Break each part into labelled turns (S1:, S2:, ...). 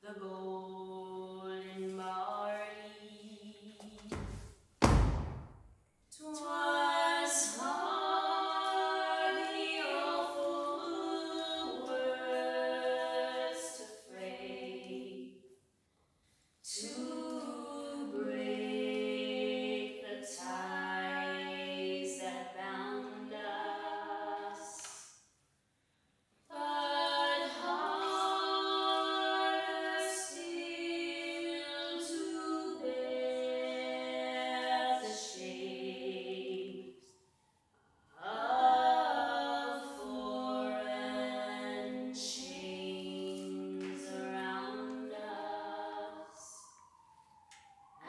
S1: the golden barley. 'Twas hard the awful words to fray, to break the ties that bound us, but harder still to bear the shapes of foreign chains around us.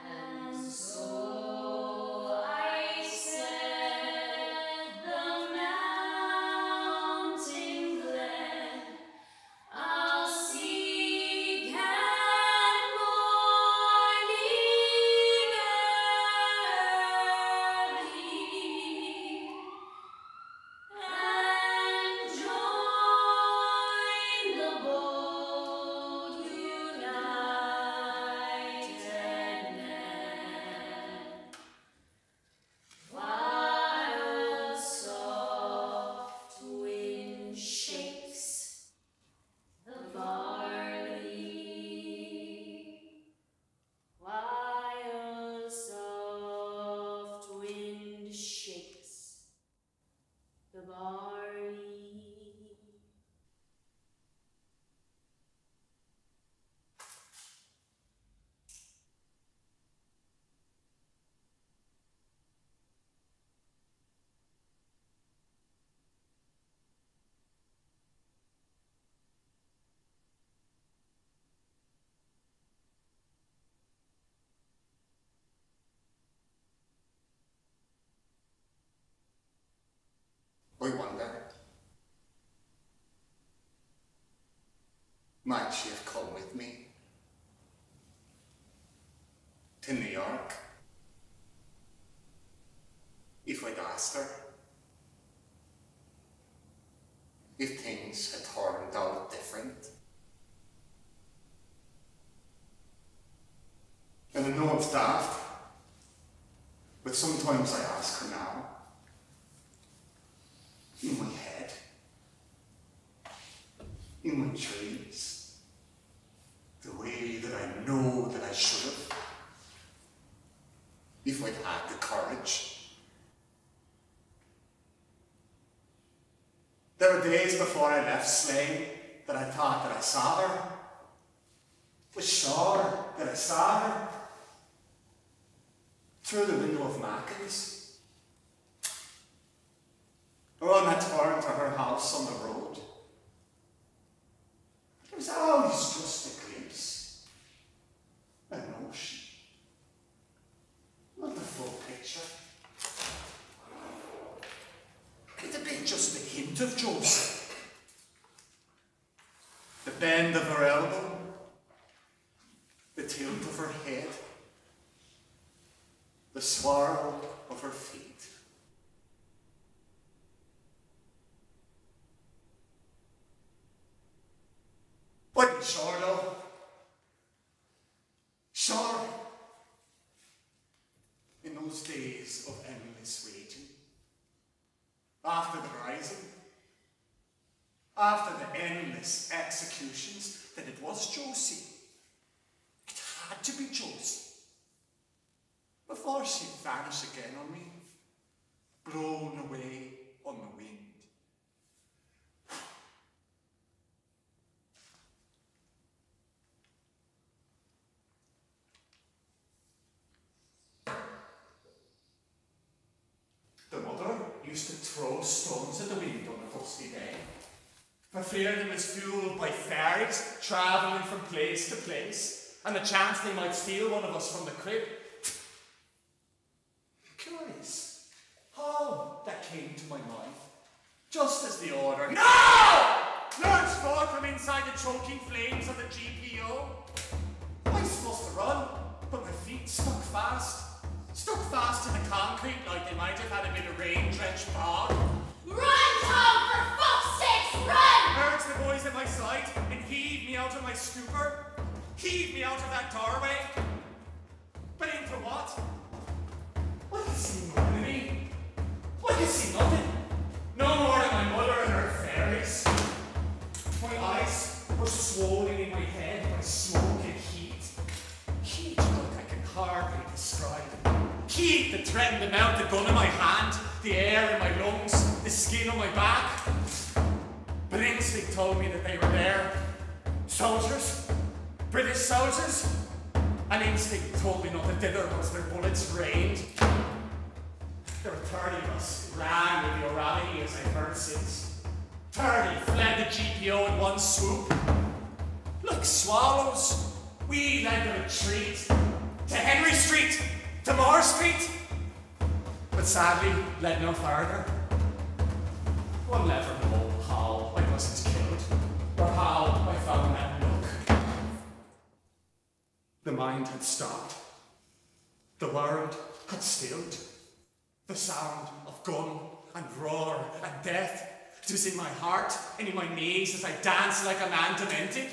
S1: And so I said, the mountain glen I'll seek and morning early, and join the bold united men, while soft wind shakes the barley, while soft wind shakes the barley.
S2: I wonder, might she have come with me to New York if I'd asked her? If things had turned out different? And I know it's daft, but sometimes I ask her now, in my head, in my dreams, the way that I know that I should have, if I'd had the courage. There were days before I left Slane that I thought that I saw her, was sure that I saw her, through the window of Mackin's, or on that turn to her house on the road. It was always just a glimpse, a notion, not the full picture. It had been just a hint of Josie. The bend of her elbow, the tilt of her head, the swirl of her feet. Wasn't sure though. Sure. In those days of endless waiting, after the rising, after the endless executions, that it was Josie. It had to be Josie. Before she'd vanish again on me, blown away on the wind. The mother used to throw stones at the wind on a dusty day, for fear they was fueled by fairies travelling from place to place, and the chance they might steal one of us from the crib. Curious how that came to my mind, just as the order "No!" lurched forth from inside the choking flames of the GPO. I was supposed to run, but my feet stuck fast to the concrete like they might have had a bit of rain-drenched bog.
S1: Run, Tom, for fuck's sake, run!
S2: Urged the boys at my side and heaved me out of my stupor. heaved me out of that doorway. But into what? I could see nothing of me. I could see nothing. No more than my mother and her fairies. My eyes were swollen in my head by smoke and heat. Heat look I can hardly describe. Heat that threatened to melt the gun in my hand, the air in my lungs, the skin on my back. But instinct told me that they were there. Soldiers. British soldiers. And instinct told me not that thither was their bullets rained. There were 30 of us who ran with the orality as I've heard since. 30 fled the GPO in one swoop. Like swallows, we led the retreat to Henry Street, to Moore Street, but sadly led no farther. One never know how I wasn't killed, or how I found that nook. The mind had stopped. The world had stilled. The sound of gun and roar and death. It was in my heart and in my knees as I danced like a man demented.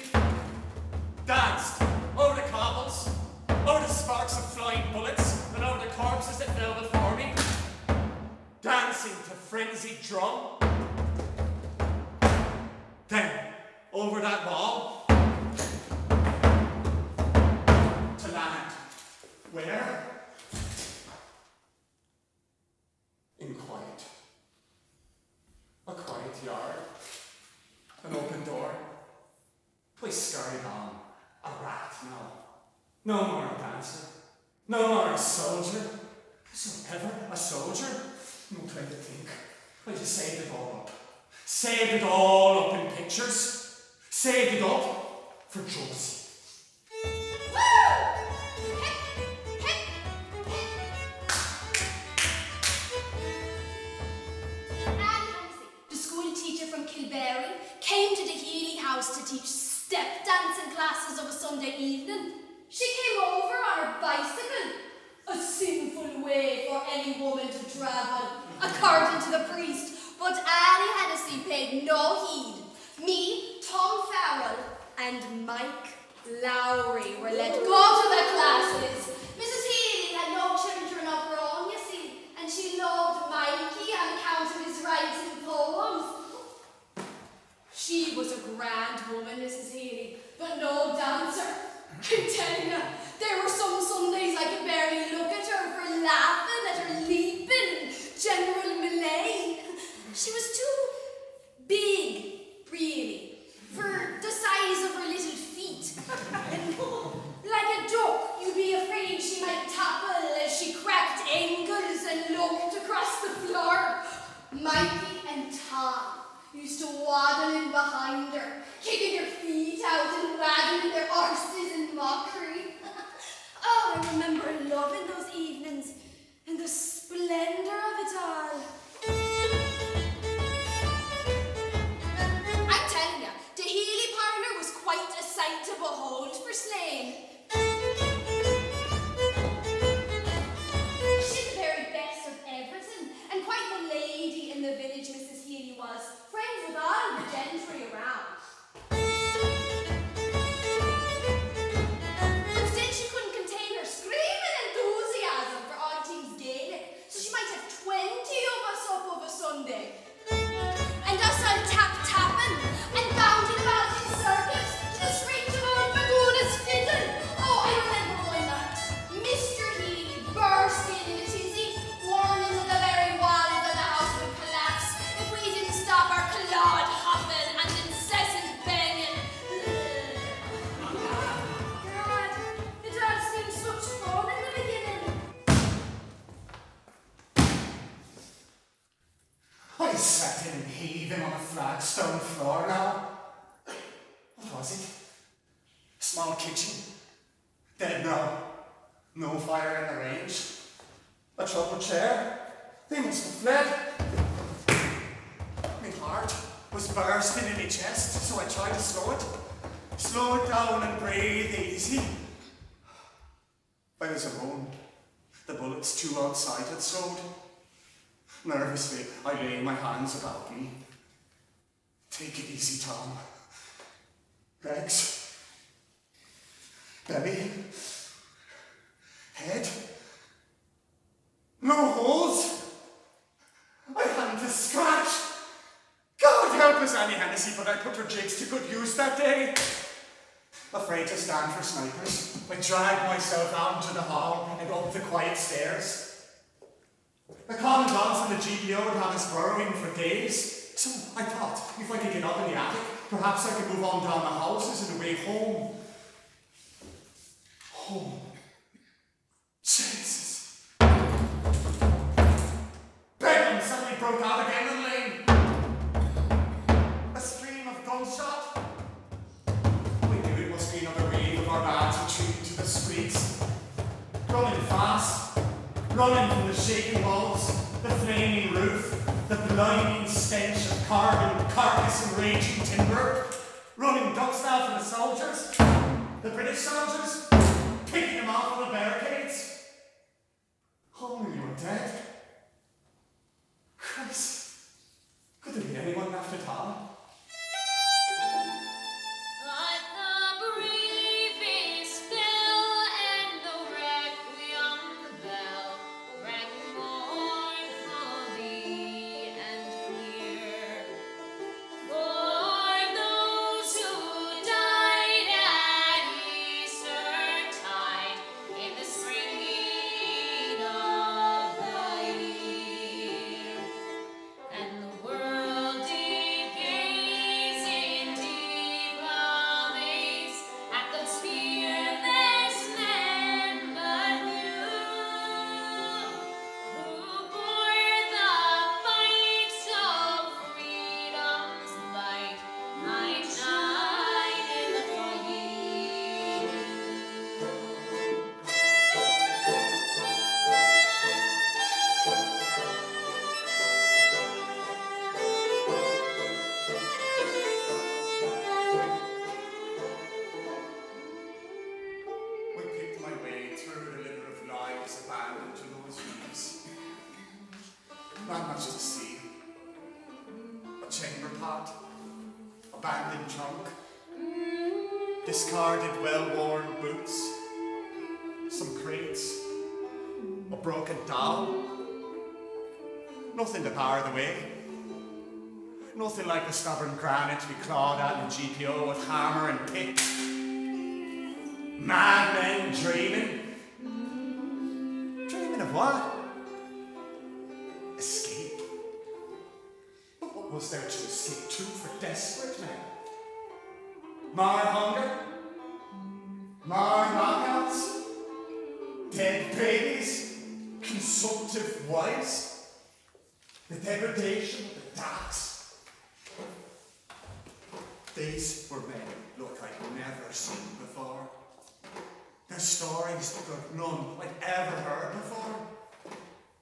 S2: Danced over the cobbles, over the sparks of flying bullets, and over the corpses that fell before me. Dancing to frenzied drum. Then, over that wall, to land. Where? In quiet. A quiet yard. An open door. We scurried on. A rat now. No more a dancer. No more a soldier. Was I ever a soldier? No time to think. I just saved it all up. Saved it all up in pictures. Saved it up for Josie.
S1: Came to the Healy house to teach step dancing classes of a Sunday evening. She came over on her bicycle, a sinful way for any woman to travel, according to the priest, but Annie Hennessy paid no heed. Me, Tom Farrell, and Mike Lowry were let go to the classes. Mrs. Healy had no children of her own, you see, and she loved Mikey on account of his writing poems. She was a grand woman, Mrs. Healy, but no dancer. I'm telling you, there were some Sundays I could barely look at her for laughing at her leaping and general melee. She was too big, really, for the size of her little feet. And like a duck, you'd be afraid she might topple as she cracked ankles and looked across the floor. Mikey and Tom used to waddle in behind her, kicking their feet out and wagging their arses in mockery. Oh, I remember loving those evenings and the splendor of it all. I'm telling you, the Healy parlour was quite a sight to behold for Slane. She's the very best of everything, and quite the lady in the village, Mrs. Healy was. Friends with all the gentry around. But still she couldn't contain her screaming enthusiasm for Auntie's Gaelic, so she might have 20 of us up of a Sunday. And us all tapping and bounding about in circles to the screech of old Maguna's fiddle. Oh, I remember one night. Mr. Healy burst in a tizzy, warning that the very walls of the house would collapse if we didn't stop our clod hopping and incessant banging. God, it all seemed such fun in the beginning.
S2: I sat in and heaving on a flagstone floor now. What was it? A small kitchen. Dead now. No fire in the range. A troubled chair. They must have fled. My heart was bursting in my chest, so I tried to slow it. Slow it down and breathe easy. I was alone. The bullets too outside had slowed. Nervously, I lay my hands about me. Take it easy, Tom. Rex. Belly. Head. No holes. I hadn't a scratch. God help us, Annie Hennessy, but I put her jigs to good use that day. Afraid to stand for snipers, I dragged myself out into the hall and up the quiet stairs. The commandants and the GPO had had us burrowing for days, so I thought if I could get up in the attic, perhaps I could move on down the houses and away home. Home. Jesus. Bedlam suddenly broke out again in the lane. A stream of gunshot. We knew it must be another wave of our lads retreating to the streets. Running fast, running from the shaking walls, the flaming roof, the blinding stench of carbon, carcass and raging timber. Running duck style from the soldiers, the British soldiers, picking them off on the barricades. How many were dead? Christ, could there be anyone left at all? Not much to see. A chamber pot, abandoned trunk, discarded well-worn boots, some crates, a broken doll. Nothing to bar the way. Nothing like the stubborn granite to be clawed at in GPO with hammer and pick. Madmen dreaming. Dreaming of what? Escape. But what was there to escape to for desperate men? More hunger? More knockouts? Dead babies? Consumptive wives? The degradation of the docks? These were men look I'd never seen before. Their stories that none I'd ever heard before.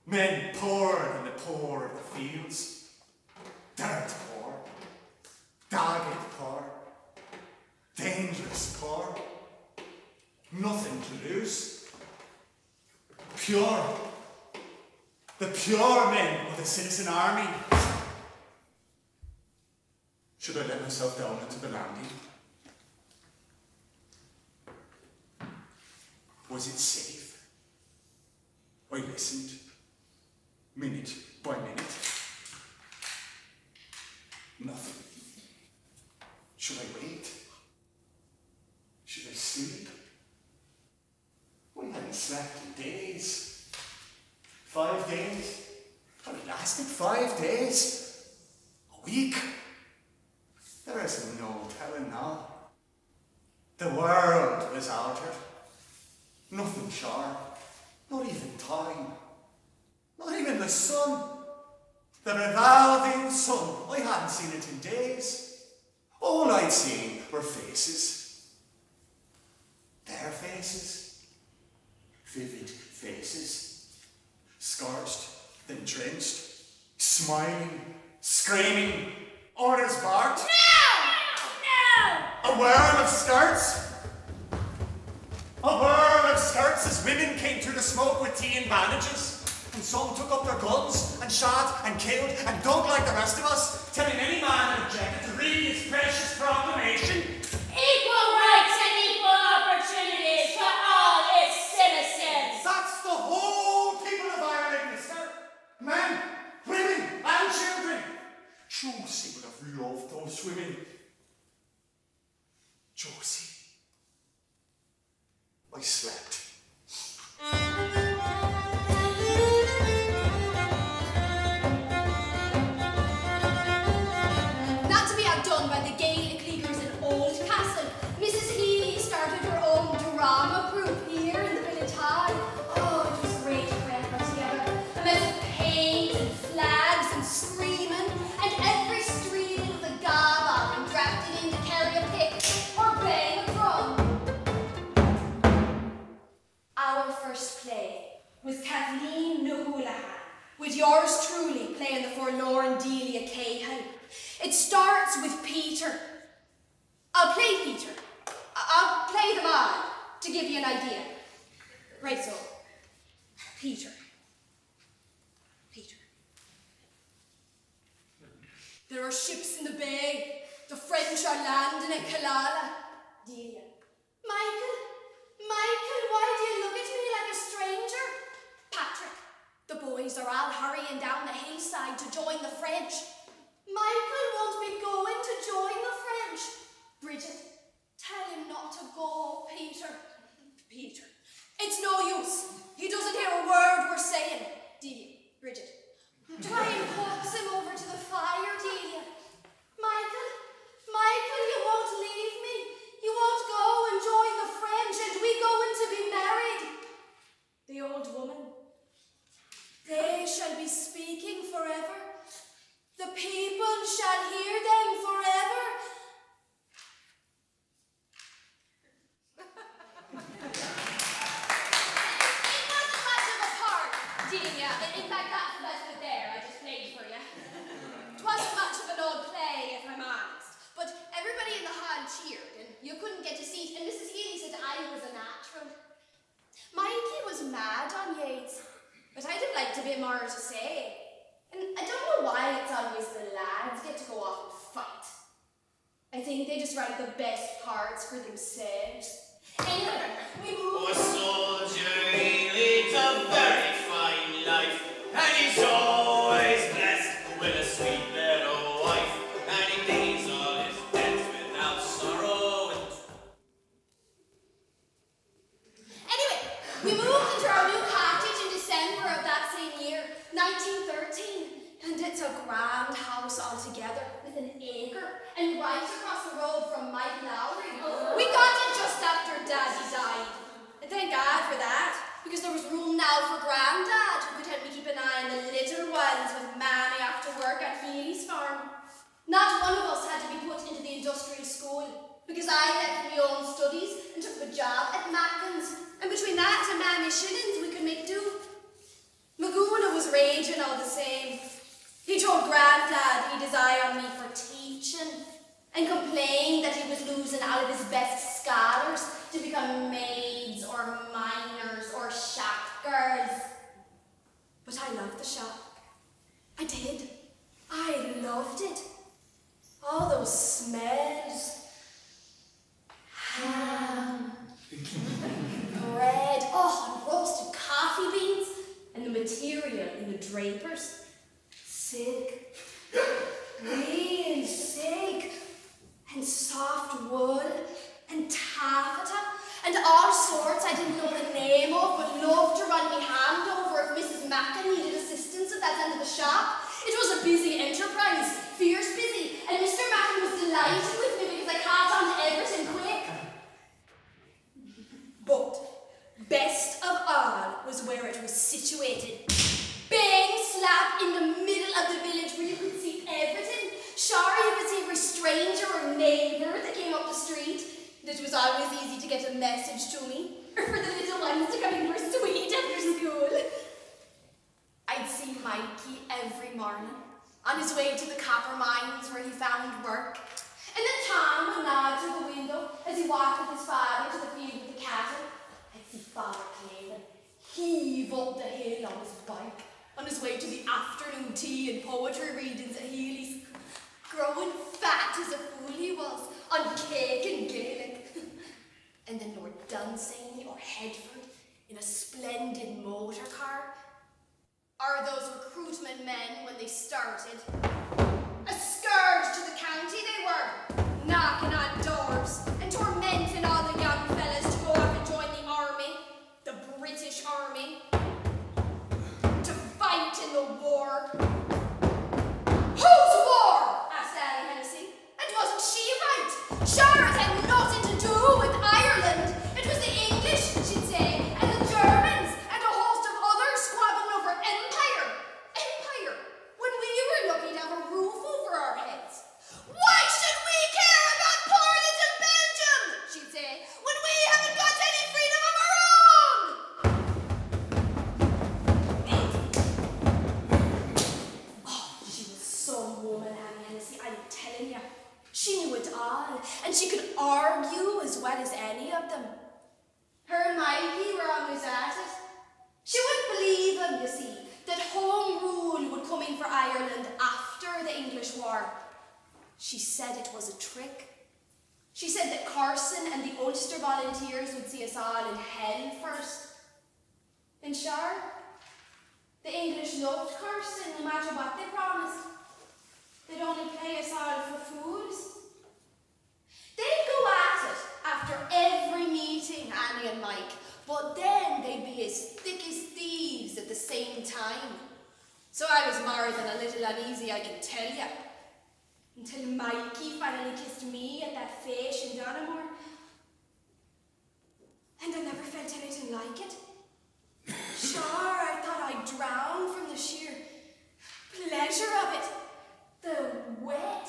S2: Men poorer than the poor of the fields. Dirt poor. Dogged poor. Dangerous poor. Nothing to lose. Pure. The pure men of the citizen army. Should I let myself down into the landing? Was it safe? I listened, minute by minute. Nothing. Should I wait? Should I sleep? I hadn't slept in days. 5 days? Had it lasted 5 days? A week? There is no telling now. The world was altered. Nothing sharp. Not even time. Not even the sun. The revolving sun. I hadn't seen it in days. All I'd seen were faces. Their faces. Vivid faces. Scorched, then drenched. Smiling, screaming. Orders barked.
S1: No!
S2: A whirl of skirts. A whirl of skirts as women came through the smoke with tea and bandages. And some took up their guns and shot and killed and dug like the rest of us, telling any man that objected to read his precious proclamation.
S1: Equal rights and equal opportunity.
S2: slept.
S1: Not to be outdone by the Gaelic leaguers in Oldcastle, Mrs. Healy started her own drama group here in the village hall. Oh, it was great to have her together. A mess of paint and flags and screaming, and every stream of the gabba and drafted in to carry a pick or bang a drum. Our first play was Kathleen Nahulahan, with yours truly playing the forlorn Delia Cahan. It starts with Peter. I'll play Peter. I'll play them all to give you an idea. Right, so, Peter. Peter. There are ships in the bay. The French are landing at Killala. Delia. Michael, why do you look at me like a stranger? Patrick, the boys are all hurrying down the hillside to join the French. Michael won't be going to join the French. Bridget, tell him not to go, Peter. Peter, it's no use. He doesn't hear a word we're saying. Delia, Bridget, try and coax him over to the fire, Delia. Michael, you won't leave me. You won't go and join the French, and we going to be married. The old woman. They shall be speaking forever. The people shall hear them forever. It wasn't much of a part, Delia. In fact, that's the best of it there. I just played for you. It wasn't much of an old play, if I'm honest. But everybody in the hall cheered, and you couldn't get a seat, and Mrs. Healy said I was a natural. Mikey was mad on Yates, but I'd have liked a bit more to say. And I don't know why it's always the lads get to go off and fight. I think they just write the best parts for themselves. Anyway, we move.
S3: A soldier, he leads a very fine life, and he's always blessed with a sweet little wife, and he pays all his debts without sorrow.
S1: Anyway, we moved into our new cottage in December of that same year, 1913, and it's a grand house altogether with an acre and right across the road from Mike Lowry. We got it just after Daddy died, and thank God for that, because there was room now for Grandad, who could help me keep an eye on the little ones with Mammy after work at Healy's farm. Not one of us had to be put into the industrial school, because I left my own studies and took a job at Mackin's, and between that and Mammy's shillings we could make do. Maguna was raging all the same. He told Grandad he'd his eye on me for teaching, and complained that he was losing all of his best scholars to become maids or miners or shop girls. But I loved the shop. I did. I loved it. All those smells. Ham. Bread. Oh, and roasted coffee beans. And the material in the drapers. Silk. Real silk. And soft wool. And taffeta. And all sorts I didn't know the name of, but loved to run my hand over if Mrs. Mackin needed assistance at that end of the shop. It was a busy enterprise, fierce busy, and Mr. Mackin was delighted with me because I caught on to everything quick. But best of all was where it was situated. Bang slap in the middle of the village where you could see everything. Sure, you could see every stranger or neighbour that came up the street. It was always easy to get a message to me, or for the little ones to come in for sweet after school. I'd see Mikey every morning, on his way to the copper mines where he found work. And then Tom would nod through the window as he walked with his father to the field with the cattle. I'd see Father Clavin heave up the hill on his bike, on his way to the afternoon tea and poetry readings at Healy's. Growing fat as a fool he was, on cake and Gaelic. And then Lord Dunsany or Headford in a splendid motor car. Or those recruitment men when they started. A scourge to the county they were, knocking on doors and tormenting all the young fellas to go off and join the army She said it was a trick. She said that Carson and the Ulster volunteers would see us all in hell first. And sure, the English loved Carson no matter what they promised. They'd only pay us all for fools. They'd go at it after every meeting, Annie and Mike, but then they'd be as thick as thieves at the same time. So I was more than a little uneasy, I can tell you. Until Mikey finally kissed me at that fish in Donamore. And I never felt anything like it. Sure, I thought I'd drown from the sheer pleasure of it. The wet,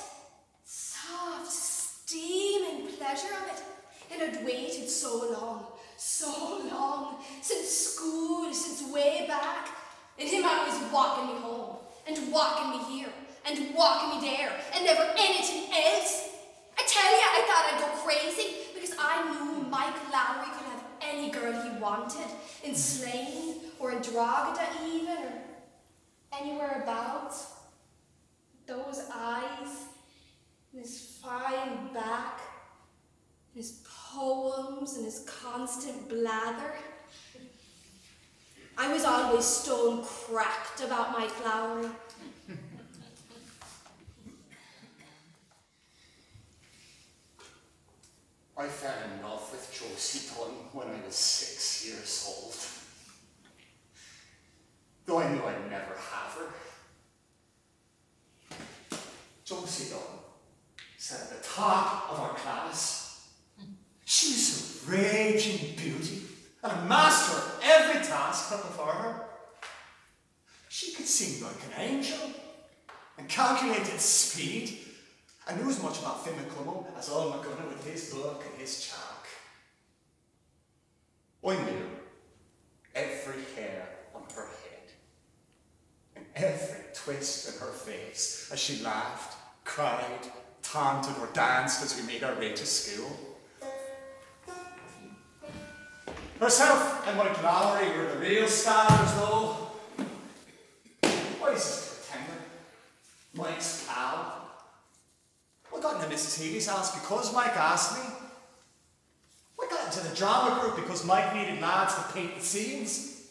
S1: soft, steaming pleasure of it. And I'd waited so long, since school, since way back. And him always walking me home, and walking me here, and walking me there, and never anything else. I tell you, I thought I'd go crazy, because I knew Mike Lowry could have any girl he wanted, in Slane, or in Drogheda even, or anywhere about. Those eyes, and his fine back, and his poems, and his constant blather. I was always stone cracked about Mike Lowry.
S2: I fell in love with Josie Dunn when I was 6 years old. Though I knew I'd never have her. Josie Dunn sat at the top of our class. She was a raging beauty and a master of every task put before her. She could sing like an angel and calculated speed and knew as much about Finn McCummel as old McGunner with his book and his chalk. I knew every hair on her head and every twist in her face as she laughed, cried, taunted or danced as we made our way to school. Herself and Mike Lowry were the real stars, though. I was just pretending. Mike's pal. I got into Mrs. Healy's house because Mike asked me. I got into the drama group because Mike needed lads to paint the scenes.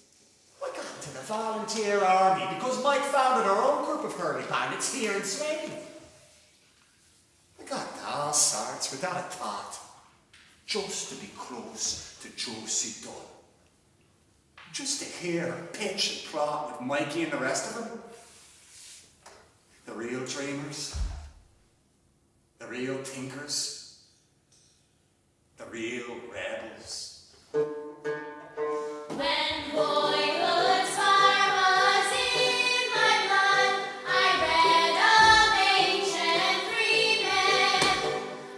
S2: I got into the volunteer army because Mike founded our own group of hurley bandits here in Sweden. I got into all sorts without a thought, just to be close to Josie Dunn. Just to hear her pitch and plot with Mikey and the rest of them. The real dreamers. The real thinkers. The real rebels.
S1: When boyhood's fire was in my blood, I read of ancient freemen,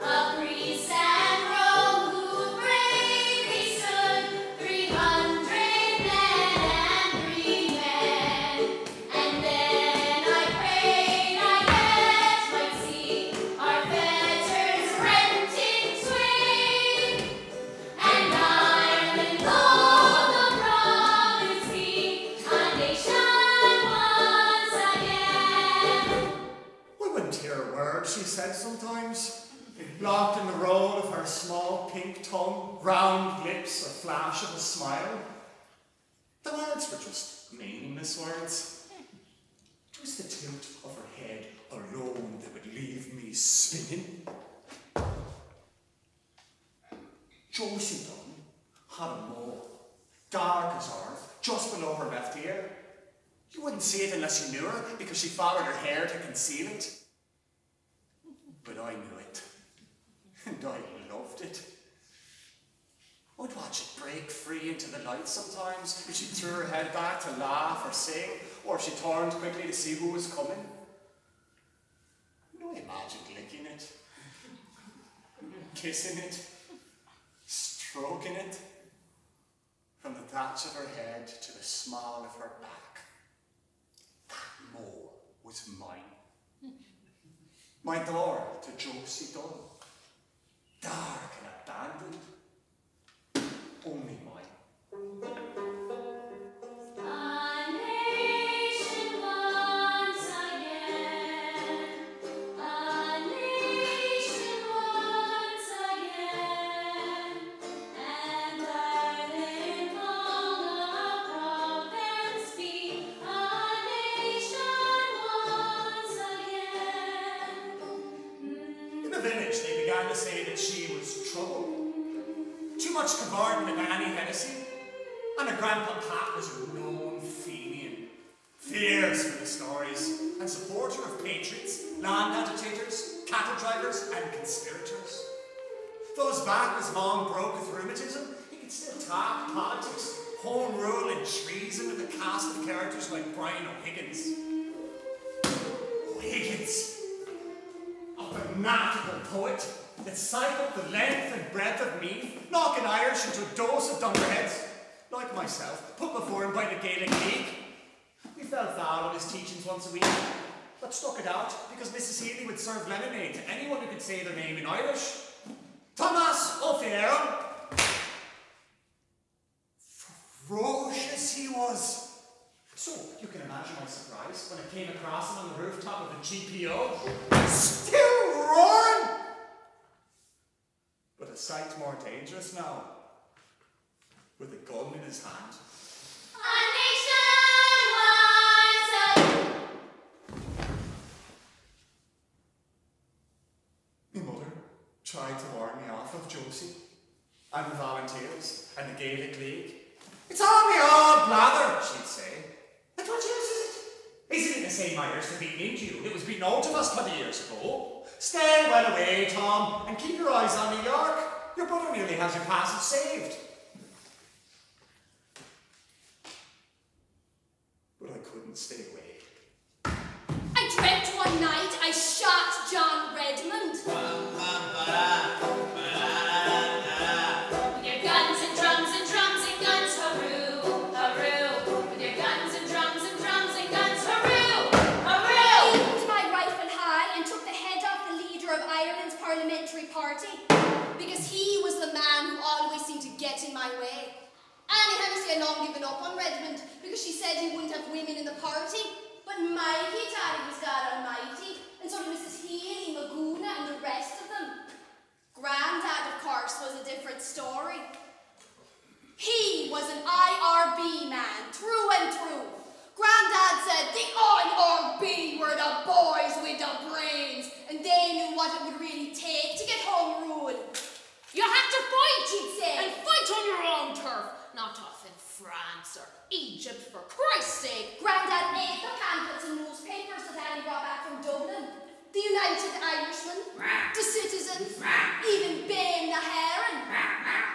S1: of Greece and Rome who bravely stood, 300 men and 3 men. And then I prayed I yet might see our fetters rent in twain, and Ireland gold the province be, a nation once again.
S2: I wouldn't hear a word she said sometimes. Locked in the roll of her small pink tongue, round lips, a flash of a smile. The words were just meaningless words. It was the tilt of her head alone that would leave me spinning. Josie Dunn had a mole, dark as earth, just below her left ear. You wouldn't see it unless you knew her, because she followed her hair to conceal it. But I knew it, and I loved it. I'd watch it break free into the light sometimes, if she threw her head back to laugh or sing, or if she turned quickly to see who was coming. I imagined licking it, kissing it, stroking it, from the thatch of her head to the small of her back. That mole was mine. My door to Josie Dunn. Dark and abandoned. Only mine.
S1: A nation once again, a nation
S2: much cavorting with Annie Hennessy. And her grandpa Pat was a known Fenian. Fierce for the stories, and supporter of patriots, land agitators, cattle drivers, and conspirators. Though his back was long broke with rheumatism, he could still talk politics, home rule, and treason with a cast of characters like Brian O'Higgins. O'Higgins! A fanatical poet that cycled the length and breadth of Meath, knocking Irish into a dose of dunderheads, like myself, put before him by the Gaelic League. We fell foul on his teachings once a week, but stuck it out because Mrs. Healy would serve lemonade to anyone who could say their name in Irish. Thomas O'Fieran. Ferocious he was. So, you can imagine my surprise when I came across him on the rooftop of the GPO, still roaring! But a sight more dangerous now, with a gun in his hand. My mother tried to warn me off of Josie and the volunteers and the Gaelic League. It's all me old blather, she'd say. And what else is it? Isn't it the same Irish that beat into you? It was beaten out of us 20 years ago. Stay well away, Tom, and keep your eyes on New York. Your brother nearly has your passage saved. But I couldn't stay away.
S1: I dreamt one night I shot John Redmond. With your guns and drums and drums and guns, hooroo, hooroo. With your guns and drums and drums and guns, hooroo, hooroo. I aimed my rifle high and took the head off the leader of Ireland's parliamentary party, because he was the man who always seemed to get in my way. Annie Hennessy had long given up on Redmond because she said he wouldn't have women in the party. But Mikey thought he was God Almighty, and so did Mrs. Healy, Maguna, and the rest of them. Grandad, of course, was a different story. He was an IRB man, through and through. Grandad said the IRB were the boys with the brains, and they knew what it would really take to get home rule. You have to fight, he'd say, and fight on your own turf, not off in France or Egypt, for Christ's sake. Grandad ate the pamphlets and newspapers that Annie brought back from Dublin. The United Irishmen, the Citizens, even Ben the Heron.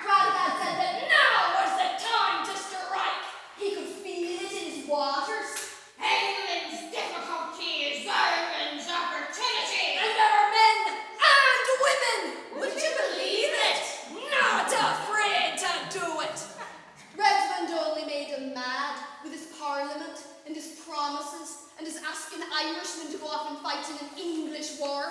S1: Grandad said that now was the time to strike. He could feel it in his waters. England's difficulty is Ireland's opportunity. And there are men and women, would you believe it? Not afraid to do it. Redmond only made him mad with his parliament and his promises and his asking Irishmen to go off and fight in an English war.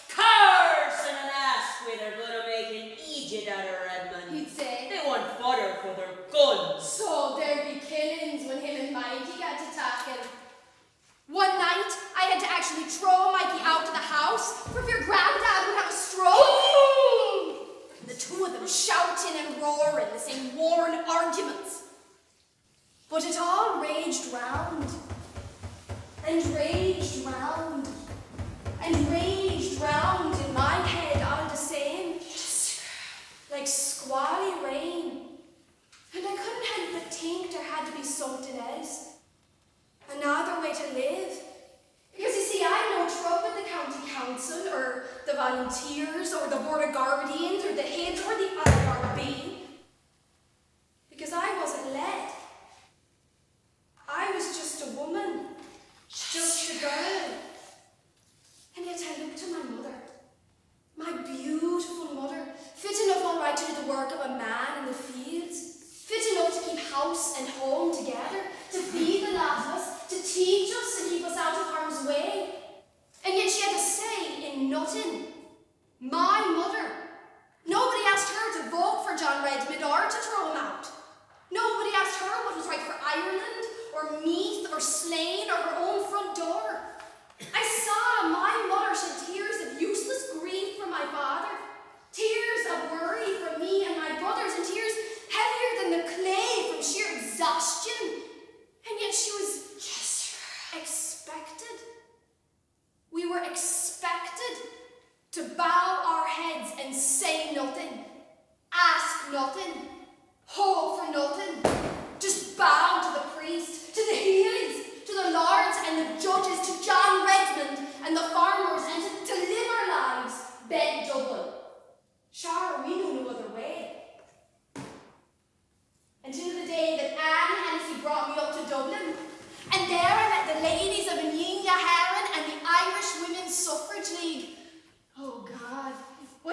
S4: Curse and an ass where they're going to make an Egypt out of Redmond.
S1: He'd say.
S4: They want fodder for their guns.
S1: So there'd be killings when him and Mikey got to talking. One night, I had to actually throw Mikey out of the house for fear Grandad would have a stroke. The two of them shouting and roaring the same worn arguments. But it all raged round, and raged round, and raged round in my head all the same, like squally rain. And I couldn't help but think there had to be something else, another way to live. Because you see, I had no trouble with the county council, or the volunteers, or the board of guardians, or the heads, or the IRB. Because I wasn't led. I was just a woman, just a girl. And yet I looked to my mother, my beautiful mother, fit enough all right to do the work of a man in the fields, fit enough to keep house and home together, to feed the lot of us, to teach us and keep us out of harm's way. And yet she had a say in nothing. My mother. Nobody asked her to vote for John Redmond or to throw him out. Nobody asked her what was right for Ireland, or Meath, or Slane, or her own front door. I saw my mother shed tears of useless grief for my father, tears of worry for me and my brothers, and tears heavier than the clay from sheer exhaustion. And yet she was expected. We were expected to bow our heads and say nothing, ask nothing.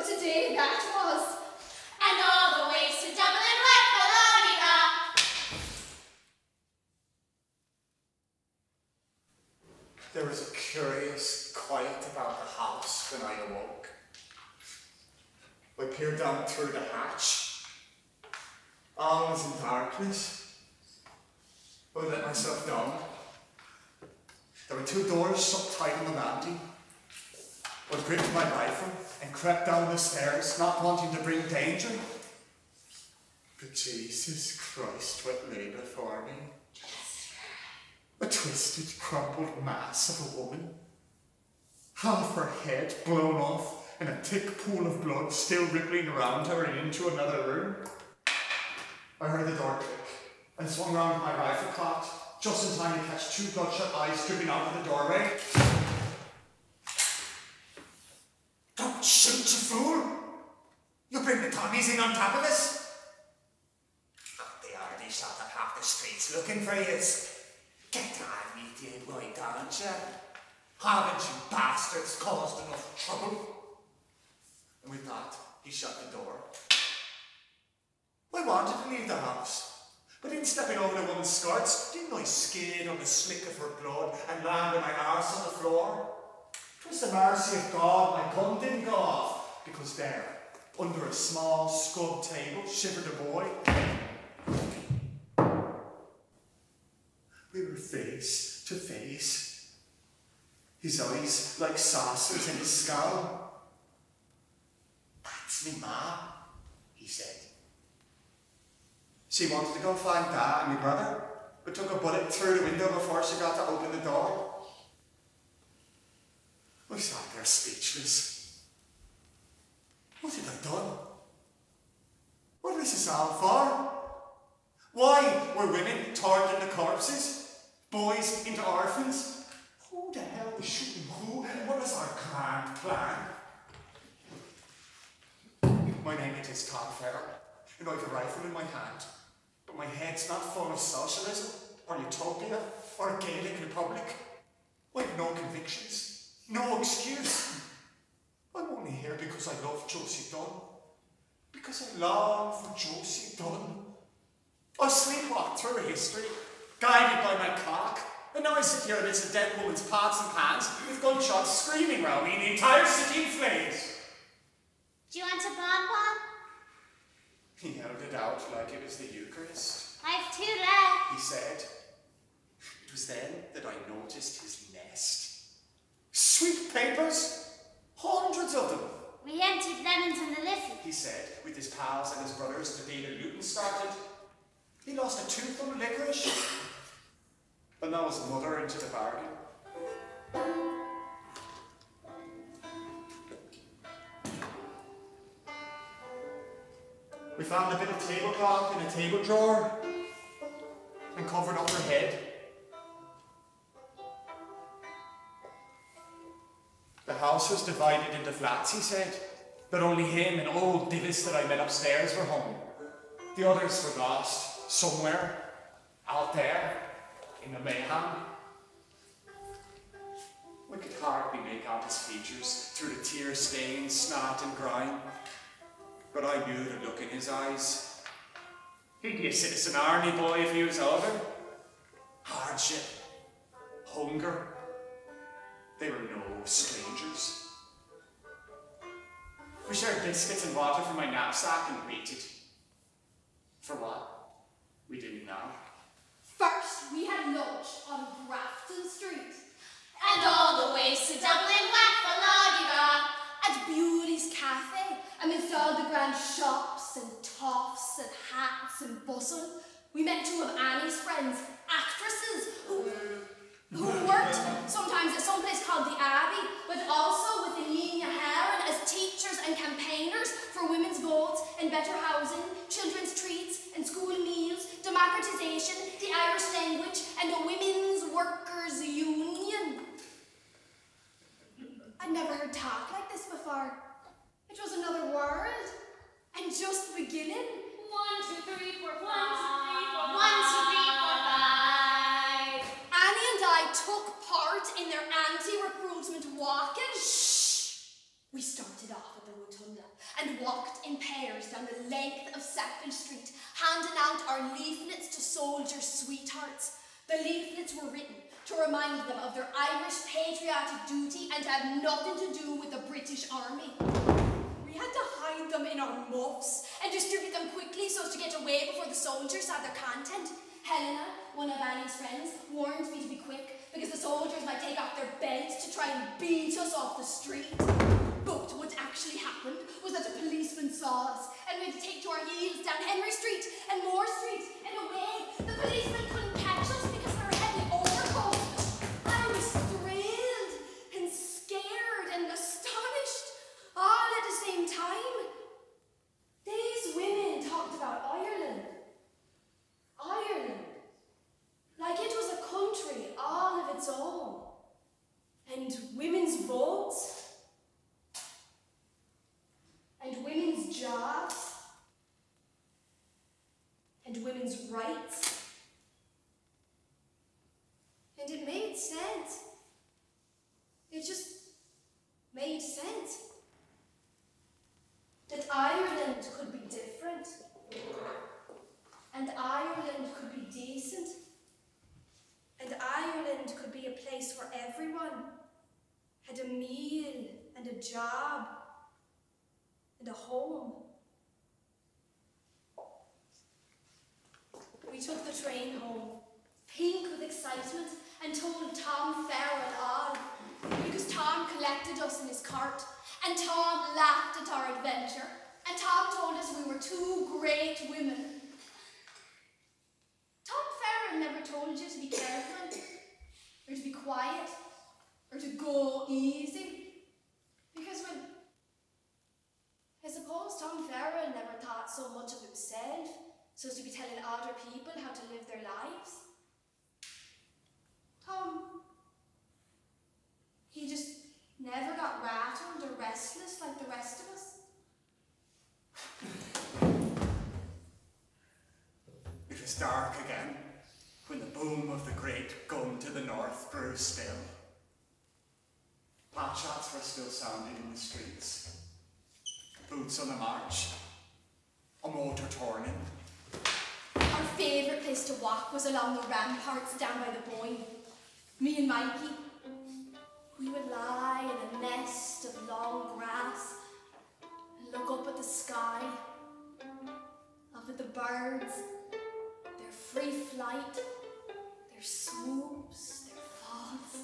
S1: What a day that was.
S5: And all the ways to Dublin went la-di-da.
S2: There was a curious quiet about the house when I awoke. I peered down through the hatch. All was in darkness. I let myself down. There were 2 doors shut tight on the landing. I gripped my rifle and crept down the stairs, not wanting to bring danger. But Jesus Christ, what lay before me. A twisted, crumpled mass of a woman. Half her head blown off and a thick pool of blood still rippling around her and into another room. I heard the door click and swung round my rifle cocked, just in time to catch 2 bloodshot eyes dripping out of the doorway. Don't shoot, you fool! You bring the Tommies in on top of us? They already shot up half the streets looking for yous. Get on, you did, why don't you? Haven't you bastards caused enough trouble? And with that, he shut the door. I wanted to leave the house, but in stepping over the woman's skirts, didn't I skid on the slick of her blood and land with my arse on the floor? 'Twas the mercy of God my gun didn't go off, because there, under a small scrub table, shivered a boy. We were face to face. His eyes like saucers in his skull. "That's me ma," he said. She wanted to go find Dad and my brother, but took a bullet through the window before she got to open the door. I sat there speechless. What had I done? What was this all for? Why were women turned into corpses? Boys into orphans? Who the hell was shooting who, and what was our grand plan? My name is Tom Farrell, and I have a rifle in my hand, but my head's not full of socialism, or utopia, or a Gaelic republic. I have no convictions. No excuse. I'm only here because I love Josie Dunn. Because I long for Josie Dunn. I sleepwalked through history, guided by my cock, and now I sit here amidst a dead woman's pots and pans with gunshots screaming round me, the entire city in flames.
S5: Do you want a bonbon?
S2: He held it out like it was the Eucharist.
S5: I've 2 left.
S2: He said. It was then that I noticed his nest. Sweet papers! Hundreds of them!
S5: We emptied lemons in the liffey.
S2: He said, with his pals and his brothers, the day the looting started. He lost a tooth on licorice. And now his mother into the bargain. We found a bit of tablecloth in a table drawer and covered up her head. The house was divided into flats, he said, but only him and old Divis that I met upstairs were home. The others were lost somewhere out there in the mayhem. We could hardly make out his features through the tear-stained snot and grime, but I knew the look in his eyes. He'd be a citizen army boy if he was older. Hardship, hunger. They were no strangers. We shared biscuits and water from my knapsack and waited. For what? We didn't know.
S1: First, we had lunch on Grafton Street.
S5: And all the ways to Dublin went for la-di-da.
S1: At Bewley's Cafe, amidst all the grand shops and toffs and hats and bustle, we met 2 of Annie's friends, actresses, who worked sometimes at some place called the Abbey, but also with Elena Heron as teachers and campaigners for women's votes and better housing, children's treats and school meals, democratisation, the Irish language, and the Women's Workers' Union. I'd never heard talk like this before. It was another world, and just beginning.
S5: 1, 2, 3, 4, 5. 1, 2, 3, 4, 5.
S1: Annie and I took part in their anti-recruitment walking. Shh! We started off at the rotunda, out our leaflets to soldiers' sweethearts. The leaflets were written to remind them of their Irish patriotic duty and to have nothing to do with the British Army. We had to hide them in our muffs and distribute them quickly so as to get away before the soldiers saw their content. Helena, one of Annie's friends, warned me to be quick because the soldiers might take off their belts to try and beat us off the street. But what actually happened was that a policeman saw us and we had to take to our heels down Henry Street and Moore Street and away. The policeman couldn't catch us because of our heavy overcoats. I was thrilled and scared and astonished all at the same time. These women talked about Ireland. Ireland. Like it was a country all of its own. And women's votes. And women's jobs, and women's rights. And it made sense. It just made sense. That Ireland could be different. And Ireland could be decent. And Ireland could be a place where everyone had a meal and a job. And a home. We took the train home, pink with excitement, and told Tom Farrell all, because Tom collected us in his cart, and Tom laughed at our adventure, and Tom told us we were two great women. Tom Farrell never told you to be careful, or to be quiet, or to go easy, because I suppose Tom Farrell never thought so much of himself so as to be telling other people how to live their lives. Tom, he just never got rattled or restless like the rest of us.
S2: It was dark again when the boom of the great gun to the north grew still. Pot shots were still sounding in the streets. Boots on the march, a motor turning.
S1: Our favourite place to walk was along the ramparts down by the Boyne. Me and Mikey, we would lie in a nest of long grass and look up at the sky, up at the birds, their free flight, their swoops, their falls.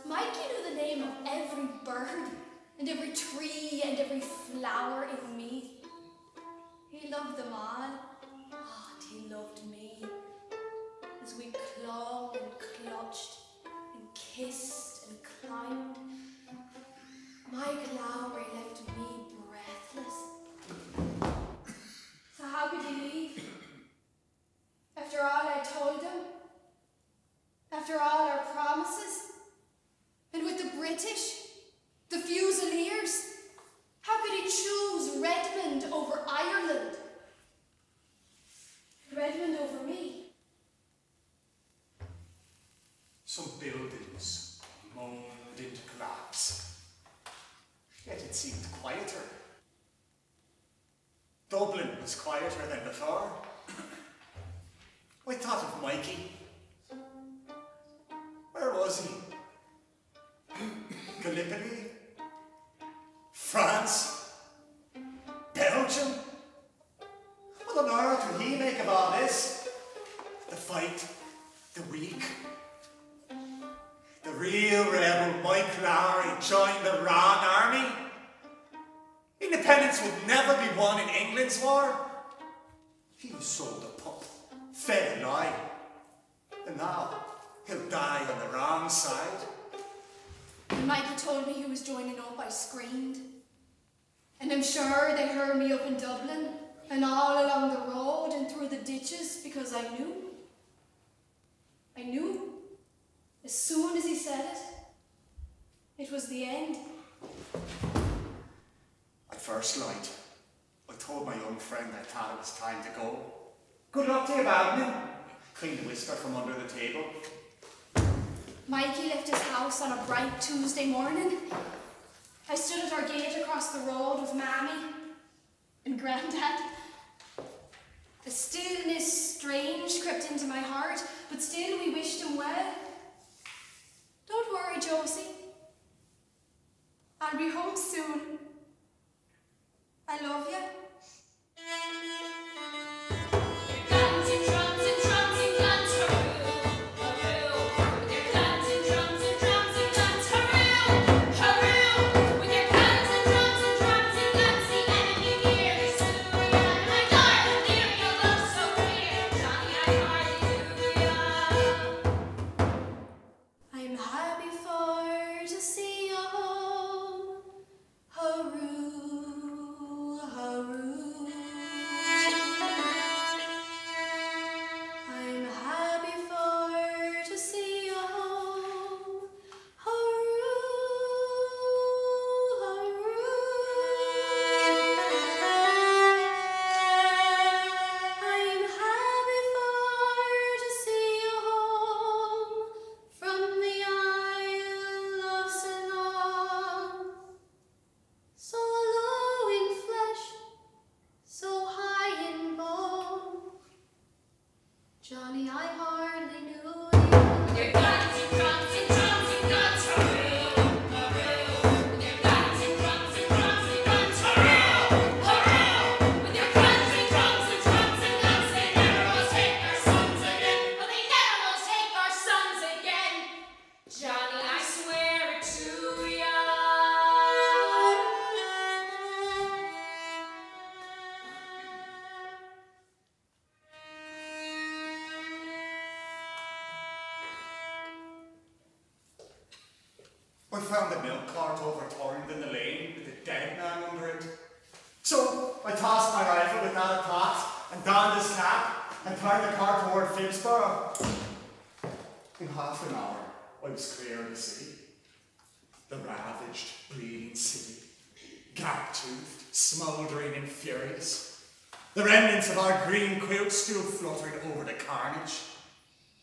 S1: Mikey knew the name of every bird and every tree and every flower in me. He loved them all, and he loved me, as we clung and clutched and kissed and climbed. Mike Lowry left me breathless. So how could he leave? After all I told him? After all our promises? And with the British? The Fusiliers? How could he choose Redmond over Ireland? Redmond over me?
S2: Some buildings moaned into collapse. Yet it seemed quieter. Dublin was quieter than before. I thought of Mikey. Where was he? Gallipoli? France? Belgium? What on earth would he make of all this? The fight, the weak. The real rebel Mike Lowry joined the wrong army. Independence would never be won in England's war. He was sold a pup, fed a lie, and now he'll die on the wrong side.
S1: When Mikey told me he was joining up, I screamed. And I'm sure they heard me up in Dublin and all along the road and through the ditches because I knew. I knew. As soon as he said it, it was the end.
S2: At first light, I told my young friend I thought it was time to go. Good luck to you, Badman. Cleaned the whisker from under the table.
S1: Mikey left his house on a bright Tuesday morning. I stood at our gate across the road with Mammy and Grandad. A stillness strange crept into my heart, but still we wished him well. Don't worry, Josie. I'll be home soon. I love you.
S2: I found the milk cart overturned in the lane with a dead man under it. So I tossed my rifle without a thought and donned his cap and turned the car toward Phibsborough. In half an hour, I was clear of the city. The ravaged, bleeding city, gap-toothed, smouldering and furious. The remnants of our green quilts still fluttered over the carnage.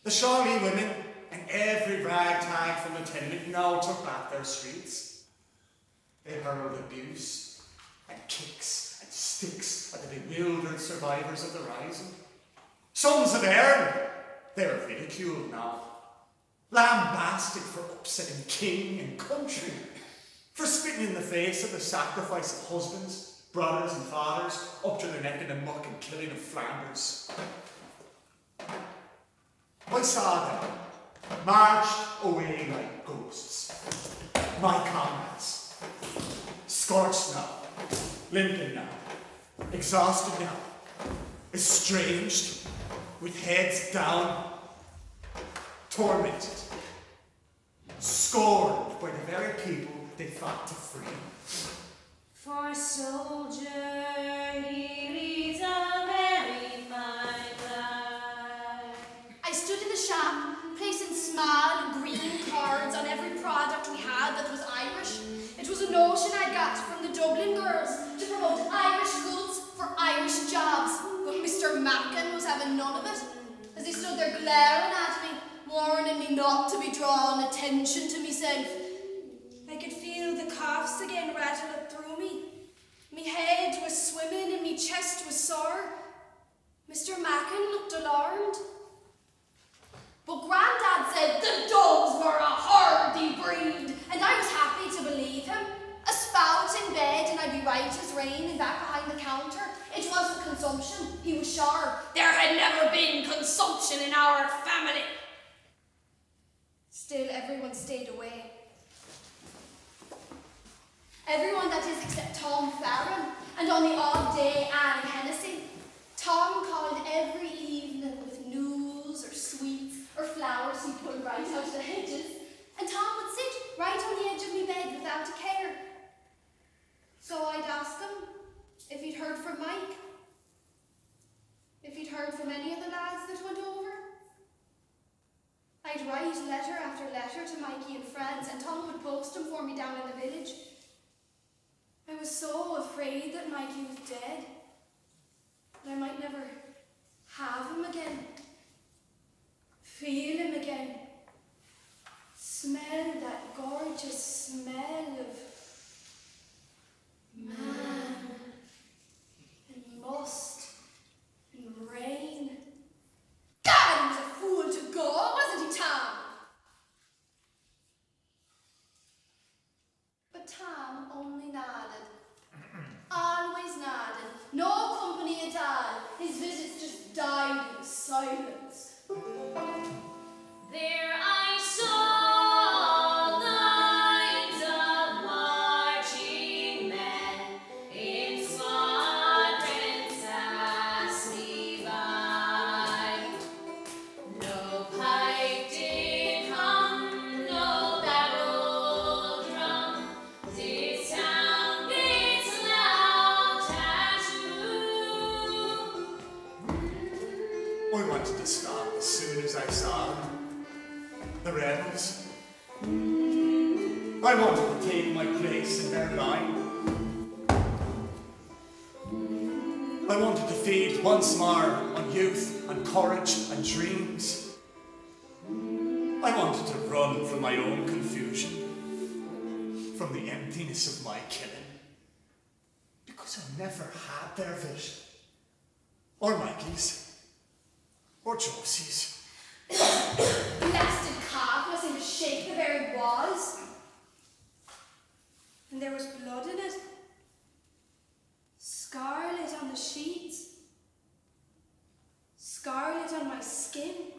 S2: The Shawnee women and every ragtag from the tenement now took back their streets. They hurled abuse and kicks and sticks at the bewildered survivors of the rising. Sons of Erin, they are ridiculed now. Lambasted for upsetting king and country, for spitting in the face of the sacrifice of husbands, brothers and fathers up to their neck in the muck and killing of Flanders. I saw them marched away like ghosts, my comrades, scorched now, limping now, exhausted now, estranged, with heads down, tormented, scorned by the very people they fought to free.
S4: For soldier, he leads a very fine life.
S1: I stood in the shop, placing small green cards on every product we had that was Irish. It was a notion I got from the Dublin girls to promote Irish goods for Irish jobs, but Mr. Mackin was having none of it, as he stood there glaring at me, warning me not to be drawing attention to myself. I could feel the coughs again rattle up through me. Me head was swimming and me chest was sore. Mr. Mackin looked alarmed. But Grandad said the dogs were a hardy breed, and I was happy to believe him. A spout in bed and I'd be right as rain and back behind the counter. It wasn't consumption, he was sure. There had never been consumption in our family. Still, everyone stayed away. Everyone, that is, except Tom Farron, and on the odd day, Anne Hennessy. Tom called every evening with news or sweets or flowers he pulled right out of the hedges, and Tom would sit right on the edge of my bed without a care. So I'd ask him if he'd heard from Mike, if he'd heard from any of the lads that went over. I'd write letter after letter to Mikey and friends, and Tom would post them for me down in the village. I was so afraid that Mikey was dead, that I might never have him again, feel him again, smell that gorgeous smell of man and must and rain. silence.
S5: There I saw lines of marching men in squadrons passing by. No pipe did hum, no barrel drum did sound its loud tattoo.
S2: I wanted to stop as soon as I saw them. The rebels. I wanted to take my place in their line. I wanted to feed once more on youth and courage and dreams. I wanted to run from my own confusion, from the emptiness of my killing. Because I never had their vision. Or Mikey's. Or Josie's.
S1: Blasted carcass seemed to shake the very walls. And there was blood in it. Scarlet on the sheets. Scarlet on my skin.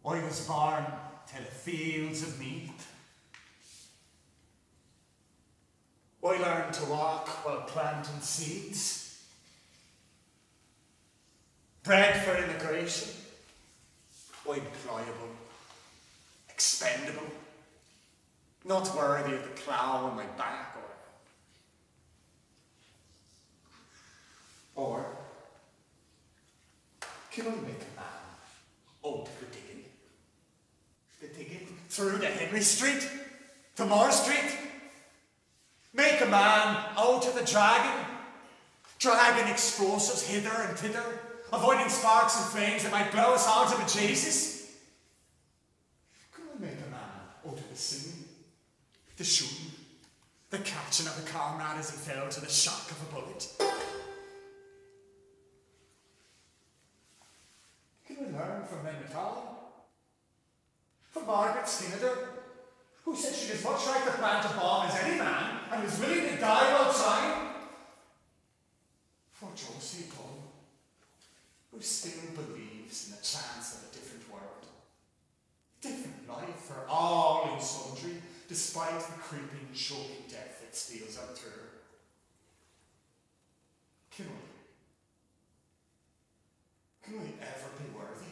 S2: I was born to the fields of meat. I learned to walk while planting seeds. Bred for immigration. I'm pliable, expendable, not worthy of the plough on my back or can I make a man out of the digging? The digging through the Henry Street, to Moore Street? Make a man out of the dragging, dragging explosives hither and thither, avoiding sparks and flames that might blow us all to bejesus? Can I make a man out of the singing, the shooting, the catching of a comrade as he fell to the shock of a bullet? Can I learn from men at all? From Margaret Stinneder, who said she'd as much right to plant a bomb as any man and was willing to die while trying? For Josie Cole, who still believes in the chance of a different world, different life for all and sundry, despite the creeping, choking death that steals out through her. Can I ever be worthy?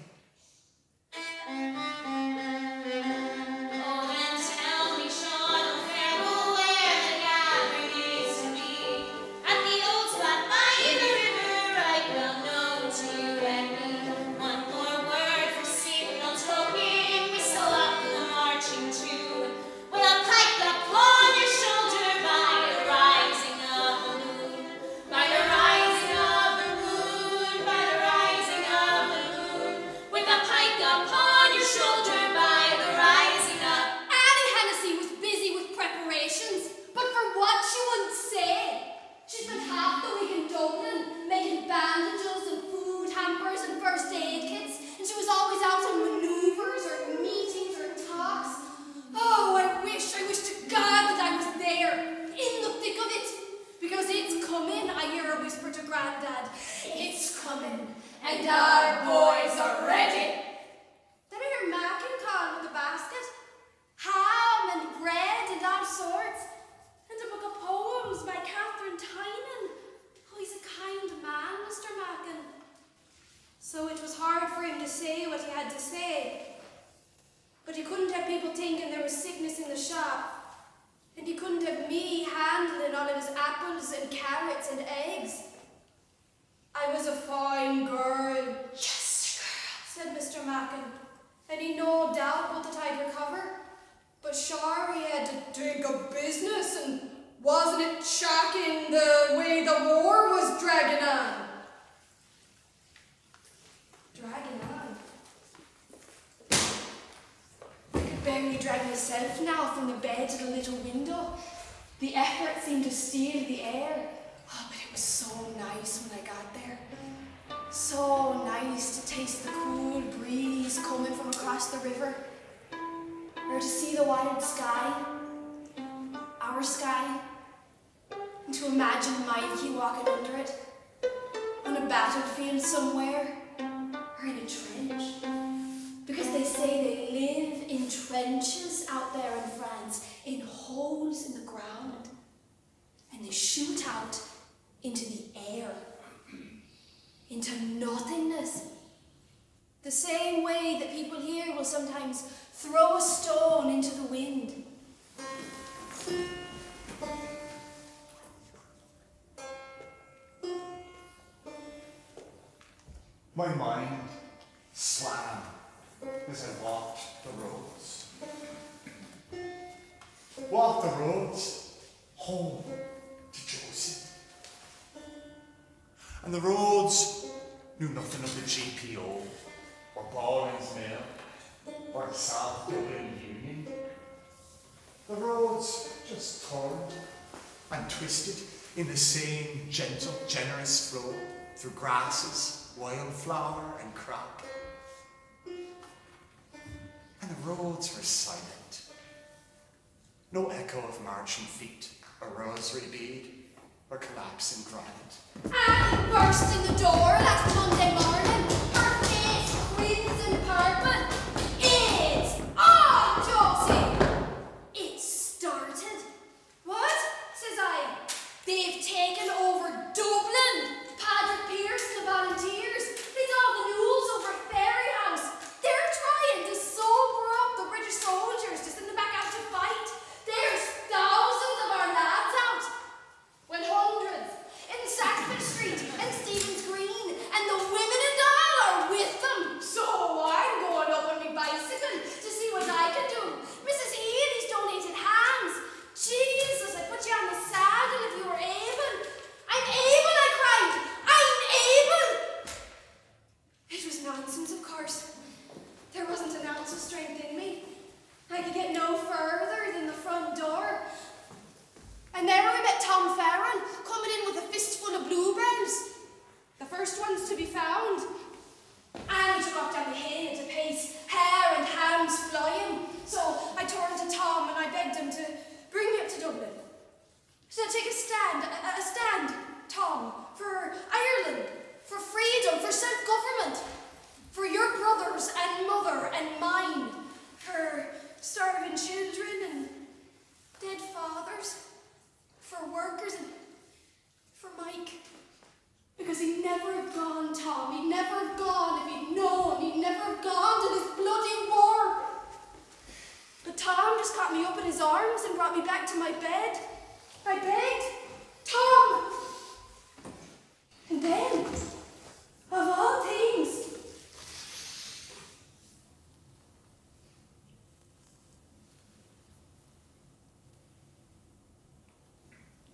S5: Oh, then tell me, Sean O'Farrell, where the gathering is to be. At the old spot by the river, right well known to you and me. One more word for signal token, whistle up the marching tune. With a pike upon your shoulder by the rising of the moon. By the rising of the moon, by the rising of the moon. With a pike upon your shoulder by the rising up.
S1: Annie Hennessy was busy with preparations, but for what she wouldn't say. She spent half the week in Dublin making bandages and food hampers and first aid kits, and she was always out on manoeuvres or meetings or talks. Oh, I wish to God that I was there, in the thick of it, because it's coming, I hear her whisper to Grandad. It's coming, and our boys are ready. Then I hear Mackin call with the basket. Ham and bread and all sorts. And a book of poems by Catherine Tynan. Oh, he's a kind man, Mr. Mackin. So it was hard for him to say what he had to say. But he couldn't have people thinking there was sickness in the shop. And he couldn't have me handling all of his apples and carrots and eggs. I was a fine girl. Yes, girl, said Mr. Mackin. And he no doubt but that I'd recover. But sure, he had to dig a business, and wasn't it shocking the way the war was dragging on? Dragging on? I could barely drag myself now from the bed to the little window. The effort seemed to steal the air. Oh, but it was so nice when I got there. So nice to taste the cool breeze coming from across the river. Or to see the wild sky. Our sky. and to imagine Mikey walking under it, on a battlefield somewhere, or in a trench. Because they say they live in trenches out there in France, in holes in the ground, and they shoot out into the air, into nothingness. The same way that people here will sometimes throw a stone into the wind.
S2: My mind swam as I walked the roads. Walked the roads home to Josie. And the roads knew nothing of the GPO, or Balling's Mill, or the South Dublin Union. The roads just turned and twisted in the same gentle, generous flow through grasses, wildflower and crop. And the roads were silent. No echo of marching feet, or rosary bead, or collapsing granite.
S1: Annie burst in the door last Monday morning, her face crimson purple. It's on, Josie! It started. What? Says I. They've taken over Dublin. Patrick Pearson, the volunteers. It's all the news over at Ferry House. They're trying to sober up the British soldiers to send them back out to fight. There's thousands of our lads out. When hundreds in Sackville Street and Stephen's Green, and the women and all are with them. So I'm going up on my bicycle to see what I can do. Mrs. Healy's donated hams. Jesus, I put you on the saddle if you were able. I'm able, I cried. I'm able. It was nonsense, of course. There wasn't an ounce of strength in me. I could get no further than the front door. And there I met Tom Farron, coming in with a fistful of bluebells. The first ones to be found. And he took off down the hill at a pace, hair and hams flying. So I turned to Tom and I begged him to bring me up to Dublin. So take a stand, Tom, for Ireland, for freedom, for self-government, for your brothers and mother and mine, for starving children and dead fathers, for workers and for Mike. Because he'd never have gone, Tom. He'd never have gone if he'd known. He'd never have gone to this bloody war. But Tom just caught me up in his arms and brought me back to my bed. I begged, Tom. And then, of all things,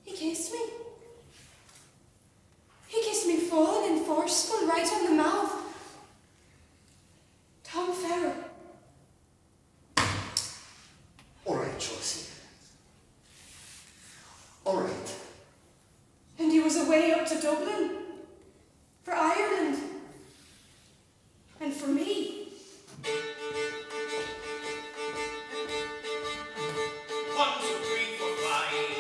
S1: he kissed me. He kissed me full and forceful right on the mouth. Tom Farrow.
S2: All right, Josie. All right.
S1: And he was away up to Dublin. For Ireland. And for me.
S3: 1, 2, 3, 4, 5.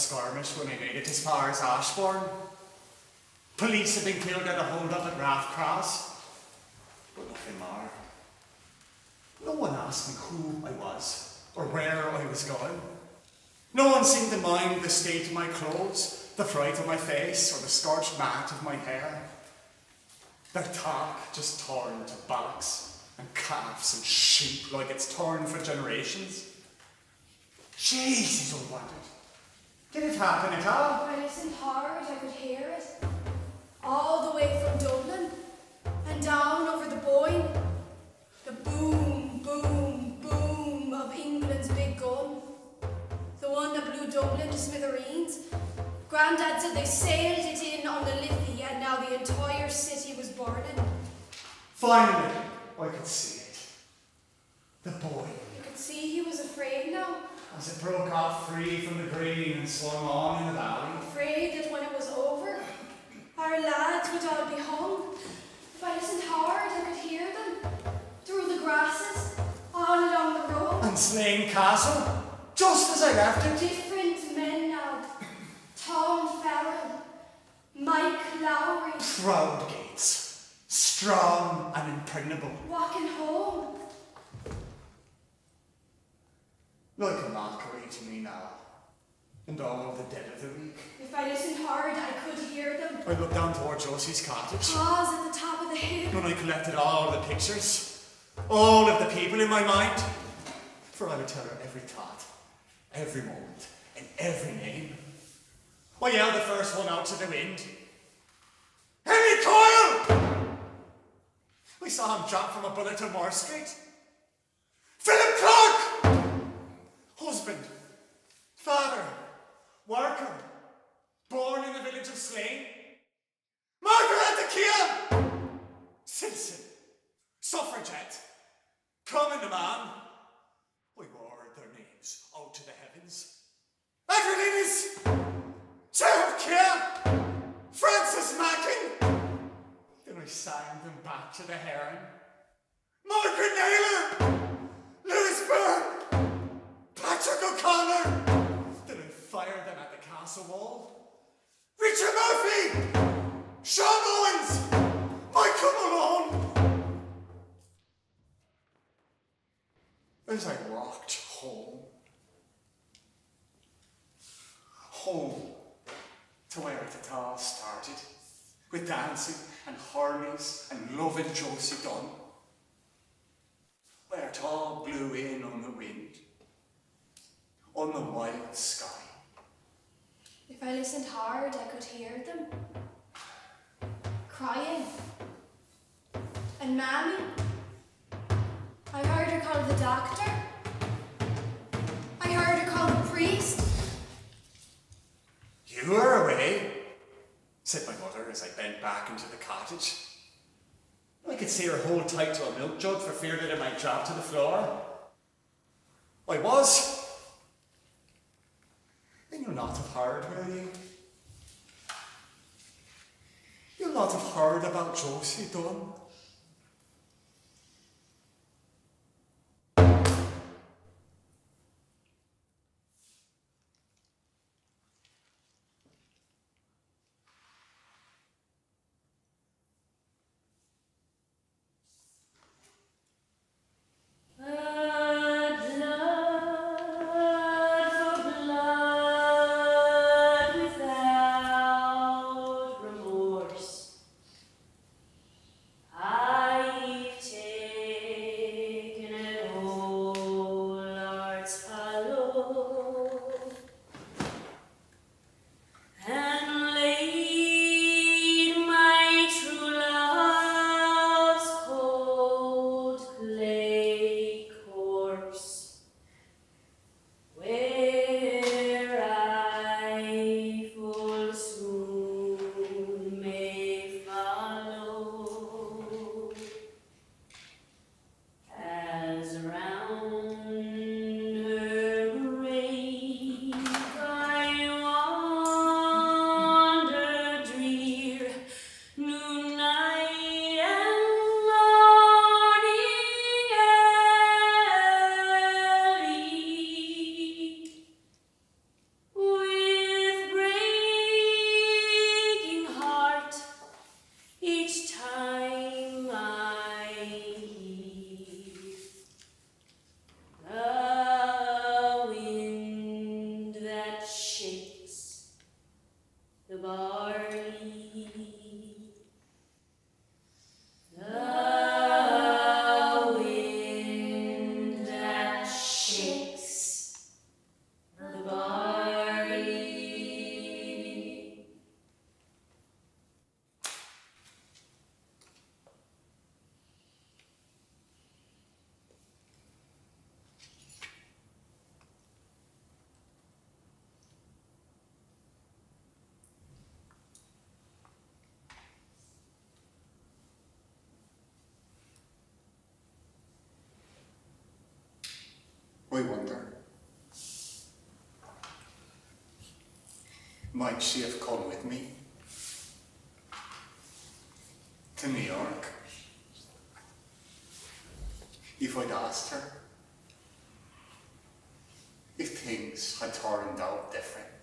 S2: skirmish when I made it as far as Ashbourne. Police had been killed at a hold-up at Rathcross, but nothing more. No one asked me who I was or where I was going. No one seemed to mind the state of my clothes, the fright of my face, or the scorched mat of my hair. Their talk just turned to bullocks and calves and sheep like it's turned for generations. Jesus, I wondered, did it happen at all?
S1: I listened hard, I could hear it. All the way from Dublin and down over the Boyne. The boom, boom, boom of England's big gun. The one that blew Dublin to smithereens. Grandad said they sailed it in on the Liffey and now the entire city was burning.
S2: Finally, I could see it. The boy.
S1: You could see he was afraid now.
S2: As it broke off free from the green and swung on in the valley.
S1: Afraid that when it was over, our lads would all be hung. If I listened hard, I could hear them. Through the grasses, all along the road.
S2: And Slane Castle, just as I left it.
S1: Different men now. Tom Farrell, Mike Lowry.
S2: Proud gates, strong and impregnable.
S1: Walking home.
S2: Like a mockery to me now, and all the dead of the week.
S1: If I listened hard, I could hear them.
S2: I looked down toward Josie's cottage.
S1: Pause at the top of the hill.
S2: When I collected all the pictures, all of the people in my mind, for I would tell her every thought, every moment, and every name. I yelled the first one out to the wind. Henry Coyle! We saw him drop from a bullet on Moore Street. Philip Clark! Husband, father, worker, born in the village of Slane. Margaret Kean! Citizen, suffragette, common man. We wore their names out to the heavens. Edward Innes, Gerald Kean, Francis Mackin. Then I sang them back to the heron. Margaret Naylor, Lewis Byrne, Patrick O'Connor. Then I fired them at the castle wall. Richard Murphy, Sean Owens, Michael Malone. As I walked home to where it all started, with dancing and harness and loving Josie Dunn, where it all blew in on the wind, on the wild sky.
S1: If I listened hard, I could hear them. Crying. And Mammy. I heard her call the doctor. I heard her call the priest.
S2: You were away, said my mother as I bent back into the cottage. I could see her hold tight to a milk jug for fear that it might drop to the floor. I was. Then you'll not have heard, will you? You'll not have heard about Josie Dunn. I wonder, might she have come with me to New York if I'd asked her if things had turned out different?